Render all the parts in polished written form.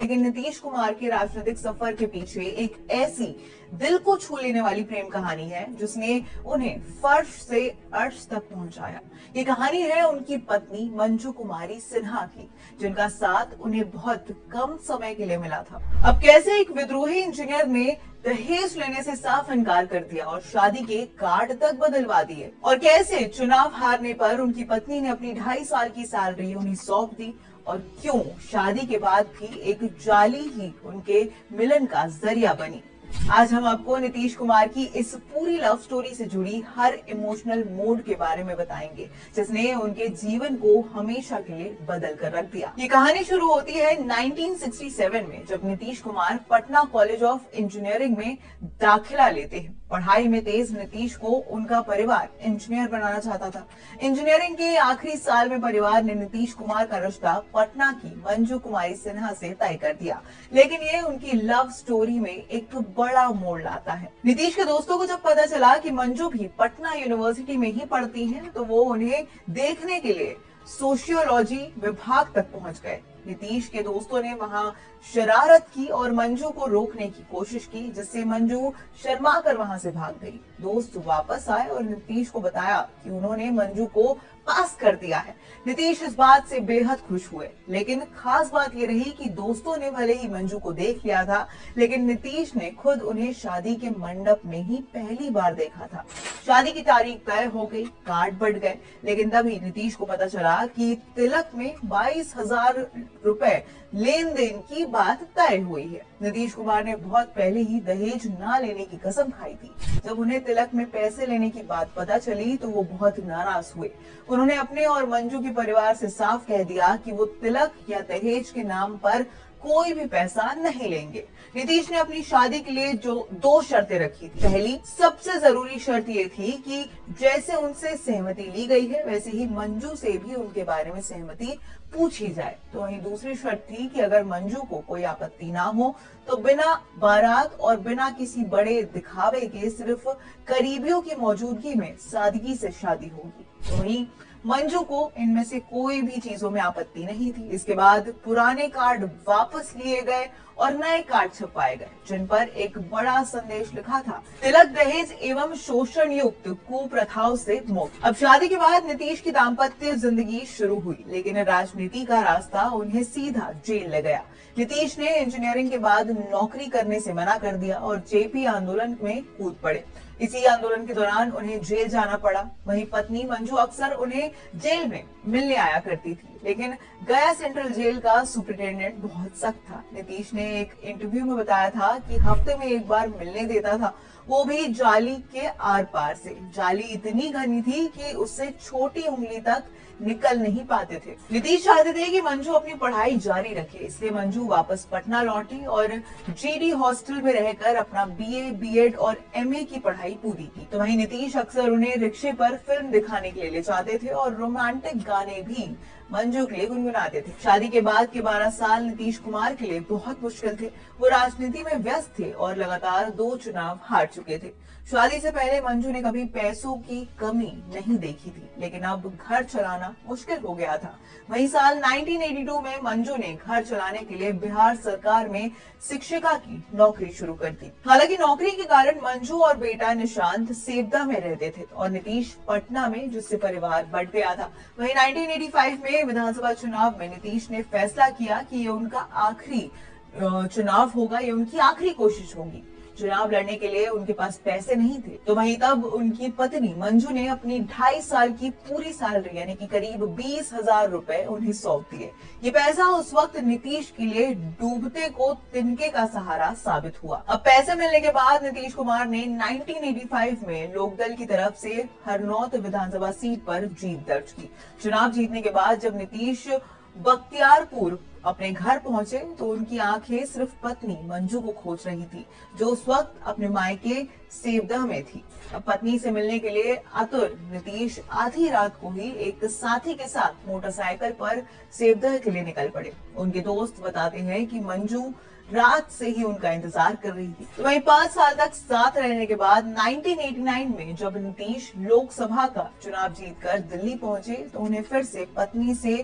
लेकिन नीतीश कुमार के राजनीतिक सफर के पीछे एक ऐसी दिल को छू लेने वाली प्रेम कहानी है जिसने उन्हें फर्श से अर्श तक पहुंचाया। ये कहानी है उनकी पत्नी मंजू कुमारी सिन्हा की, जिनका साथ उन्हें बहुत कम समय के लिए मिला था। अब कैसे एक विद्रोही इंजीनियर ने दहेज लेने से साफ इनकार कर दिया और शादी के कार्ड तक बदलवा दिए, और कैसे चुनाव हारने पर उनकी पत्नी ने अपनी 2.5 साल की सैलरी उन्हें सौंप दी, और क्यों शादी के बाद भी एक जाली ही उनके मिलन का जरिया बनी। आज हम आपको नीतीश कुमार की इस पूरी लव स्टोरी से जुड़ी हर इमोशनल मोड के बारे में बताएंगे, जिसने उनके जीवन को हमेशा के लिए बदल कर रख दिया। ये कहानी शुरू होती है 1967 में, जब Nitish Kumar Patna college of engineering में दाखिला लेते हैं। पढ़ाई में तेज नीतीश को उनका परिवार इंजीनियर बनाना चाहता था। इंजीनियरिंग के आखिरी साल में परिवार ने नीतीश कुमार का रिश्ता पटना की मंजू कुमारी सिन्हा से तय कर दिया, लेकिन ये उनकी लव स्टोरी में एक बड़ा मोड़ लाता है। नीतीश के दोस्तों को जब पता चला कि मंजू भी पटना यूनिवर्सिटी में ही पढ़ती हैं, तो वो उन्हें देखने के लिए सोशियोलॉजी विभाग तक पहुंच गए। नीतीश के दोस्तों ने वहां शरारत की और मंजू को रोकने की कोशिश की, जिससे मंजू शर्मा कर वहां से भाग गई। दोस्त वापस आए और नीतीश को बताया कि उन्होंने मंजू को पास कर दिया है। नीतीश इस बात से बेहद खुश हुए, लेकिन खास बात ये रही कि दोस्तों ने भले ही मंजू को देख लिया था, लेकिन नीतीश ने खुद उन्हें शादी के मंडप में ही पहली बार देखा था। शादी की तारीख तय हो गई, कार्ड बढ़ गए, लेकिन तभी नीतीश को पता चला कि तिलक में 22,000 रुपए लेन देन की बात तय हुई है। नीतीश कुमार ने बहुत पहले ही दहेज ना लेने की कसम खाई थी। जब उन्हें तिलक में पैसे लेने की बात पता चली तो वो बहुत नाराज हुए। उन्होंने अपने और मंजू के परिवार से साफ कह दिया कि वो तिलक या दहेज के नाम पर कोई भी पैसा नहीं लेंगे। नीतीश ने अपनी शादी के लिए जो 2 शर्तें रखी थी। पहली सबसे जरूरी शर्त ये थी कि जैसे उनसे सहमति ली गई है, वैसे ही मंजू से भी उनके बारे में सहमति पूछी जाए। तो वहीं दूसरी शर्त थी कि अगर मंजू को कोई आपत्ति ना हो तो बिना बारात और बिना किसी बड़े दिखावे के सिर्फ करीबियों की मौजूदगी में सादगी से शादी होगी। तो वहीं मंजू को इनमें से कोई भी चीजों में आपत्ति नहीं थी। इसके बाद पुराने कार्ड वापस लिए गए और नए कार्ड छपाए गए, जिन पर एक बड़ा संदेश लिखा था, तिलक दहेज एवं शोषण युक्त कुप्रथाओं से मुक्त। अब शादी के बाद नीतीश की दाम्पत्य जिंदगी शुरू हुई, लेकिन राजनीति का रास्ता उन्हें सीधा जेल ले गया। नीतीश ने इंजीनियरिंग के बाद नौकरी करने से मना कर दिया और जेपी आंदोलन में कूद पड़े। इसी आंदोलन के दौरान उन्हें जेल जाना पड़ा। वहीं पत्नी मंजू अक्सर उन्हें जेल में मिलने आया करती थी, लेकिन गया सेंट्रल जेल का सुपरिटेंडेंट बहुत सख्त था। नीतीश ने एक इंटरव्यू में बताया था कि हफ्ते में एक बार मिलने देता था, वो भी जाली के आर पार से। जाली इतनी घनी थी कि उससे छोटी उंगली तक निकल नहीं पाते थे। नीतीश चाहते थे कि मंजू अपनी पढ़ाई जारी रखे, इसलिए मंजू वापस पटना लौटी और जीडी हॉस्टल में रहकर अपना बीए, बीएड और एमए की पढ़ाई पूरी की। तो वहीं नीतीश अक्सर उन्हें रिक्शे पर फिल्म दिखाने के लिए ले जाते थे और रोमांटिक गाने भी मंजू के लिए गुनगुनाते थे। शादी के बाद के 12 साल नीतीश कुमार के लिए बहुत मुश्किल थे। वो राजनीति में व्यस्त थे और लगातार 2 चुनाव हार चुके थे। शादी से पहले मंजू ने कभी पैसों की कमी नहीं देखी थी, लेकिन अब घर चलाना मुश्किल हो गया था। वही साल 1982 में मंजू ने घर चलाने के लिए बिहार सरकार में शिक्षिका की नौकरी शुरू कर दी। हालांकि नौकरी के कारण मंजू और बेटा निशांत सेवदा में रहते थे और नीतीश पटना में, जिससे परिवार बढ़ गया था। वही 1985 में विधानसभा चुनाव में नीतीश ने फैसला किया कि ये उनका आखिरी चुनाव होगा, ये उनकी आखिरी कोशिश होगी। चुनाव लड़ने के लिए उनके पास पैसे नहीं थे, तो वहीं तब उनकी पत्नी मंजू ने अपनी 2.5 साल की पूरी सैलरी यानी कि करीब 20,000 रुपए उन्हें सौंप दिए। ये पैसा उस वक्त नीतीश के लिए डूबते को तिनके का सहारा साबित हुआ। अब पैसे मिलने के बाद नीतीश कुमार ने 1985 में लोकदल की तरफ से हरनौत विधानसभा सीट पर जीत दर्ज की। चुनाव जीतने के बाद जब नीतीश बख्तियारपुर अपने घर पहुंचे तो उनकी आंखें सिर्फ पत्नी मंजू को खोज रही थी, जो उस वक्त अपने मायके सेवदा में थी। अब पत्नी से मिलने के लिए आतुर नीतीश आधी रात को ही एक साथी के साथ मोटरसाइकिल पर सेवदा के लिए निकल पड़े। उनके दोस्त बताते हैं कि मंजू रात से ही उनका इंतजार कर रही थी। तो वहीं 5 साल तक साथ रहने के बाद 1989 में जब नीतीश लोकसभा का चुनाव जीतकर दिल्ली पहुंचे तो उन्हें फिर से पत्नी से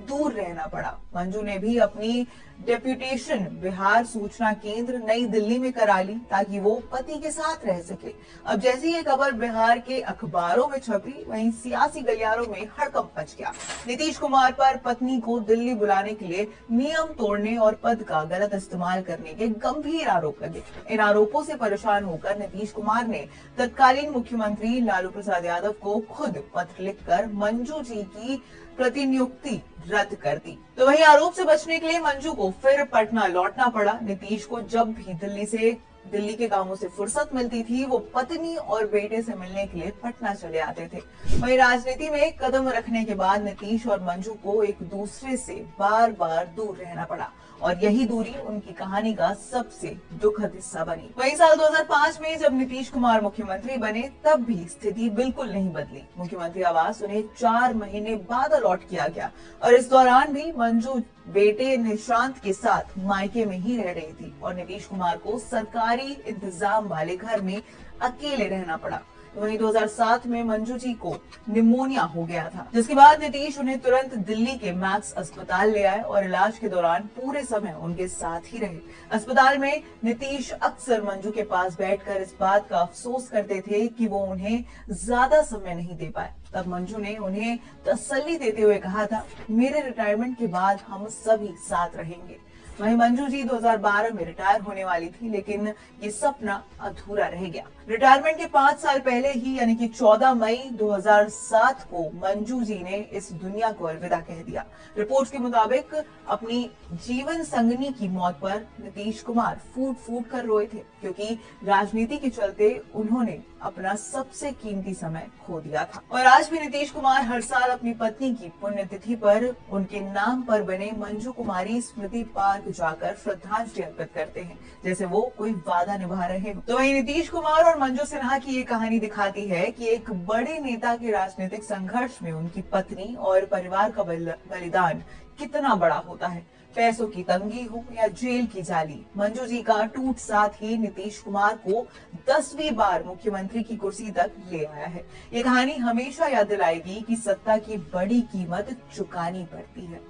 दूर रहना पड़ा। मंजू ने भी अपनी डेप्यूटेशन बिहार सूचना केंद्र नई दिल्ली में करा ली ताकि वो पति के साथ रह सके। अब जैसी ये खबर बिहार के अखबारों में छपी, वहीं सियासी गलियारों में हड़कंप मच गया। नीतीश कुमार पर पत्नी को दिल्ली बुलाने के लिए नियम तोड़ने और पद का गलत इस्तेमाल करने के गंभीर आरोप लगे। इन आरोपों से परेशान होकर नीतीश कुमार ने तत्कालीन मुख्यमंत्री लालू प्रसाद यादव को खुद पत्र लिखकर मंजू जी की प्रतिनियुक्ति रद्द कर दी। तो वही आरोप से बचने के लिए मंजू को फिर पटना लौटना पड़ा। नीतीश को जब भी दिल्ली के कामों से फुर्सत मिलती थी, वो पत्नी और बेटे से मिलने के लिए पटना चले आते थे। वहीं राजनीति में कदम रखने के बाद नीतीश और मंजू को एक दूसरे से बार बार दूर रहना पड़ा और यही दूरी उनकी कहानी का सबसे दुखद हिस्सा बनी। वहीं साल 2005 में जब नीतीश कुमार मुख्यमंत्री बने, तब भी स्थिति बिल्कुल नहीं बदली। मुख्यमंत्री आवास उन्हें 4 महीने बाद अलॉट किया गया और इस दौरान भी मंजू बेटे निशांत के साथ मायके में ही रह रही थी और नीतीश कुमार को सरकारी इंतजाम वाले घर में अकेले रहना पड़ा। वहीं 2007 में मंजू जी को निमोनिया हो गया था, जिसके बाद नीतीश उन्हें तुरंत दिल्ली के मैक्स अस्पताल ले आए और इलाज के दौरान पूरे समय उनके साथ ही रहे। अस्पताल में नीतीश अक्सर मंजू के पास बैठकर इस बात का अफसोस करते थे कि वो उन्हें ज्यादा समय नहीं दे पाए। तब मंजू ने उन्हें तसल्ली देते हुए कहा था, मेरे रिटायरमेंट के बाद हम सभी साथ रहेंगे। वहीं मंजू जी 2012 में रिटायर होने वाली थी, लेकिन ये सपना अधूरा रह गया। रिटायरमेंट के 5 साल पहले ही यानी कि 14 मई 2007 को मंजू जी ने इस दुनिया को अलविदा कह दिया। रिपोर्ट्स के मुताबिक अपनी जीवन संगनी की मौत पर नीतीश कुमार फूट फूट कर रोए थे, क्योंकि राजनीति के चलते उन्होंने अपना सबसे कीमती समय खो दिया था। और आज भी नीतीश कुमार हर साल अपनी पत्नी की पुण्यतिथि पर उनके नाम पर बने मंजू कुमारी स्मृति पार्क जाकर श्रद्धांजलि अर्पित करते हैं, जैसे वो कोई वादा निभा रहे हो। तो वहीं नीतीश कुमार और मंजू सिन्हा की ये कहानी दिखाती है कि एक बड़े नेता के राजनीतिक संघर्ष में उनकी पत्नी और परिवार का बलिदान कितना बड़ा होता है। पैसों की तंगी हो या जेल की जाली, मंजू जी का टूट साथ ही नीतीश कुमार को 10वीं बार मुख्यमंत्री की कुर्सी तक ले आया है। ये कहानी हमेशा याद दिलाएगी कि सत्ता की बड़ी कीमत चुकानी पड़ती है।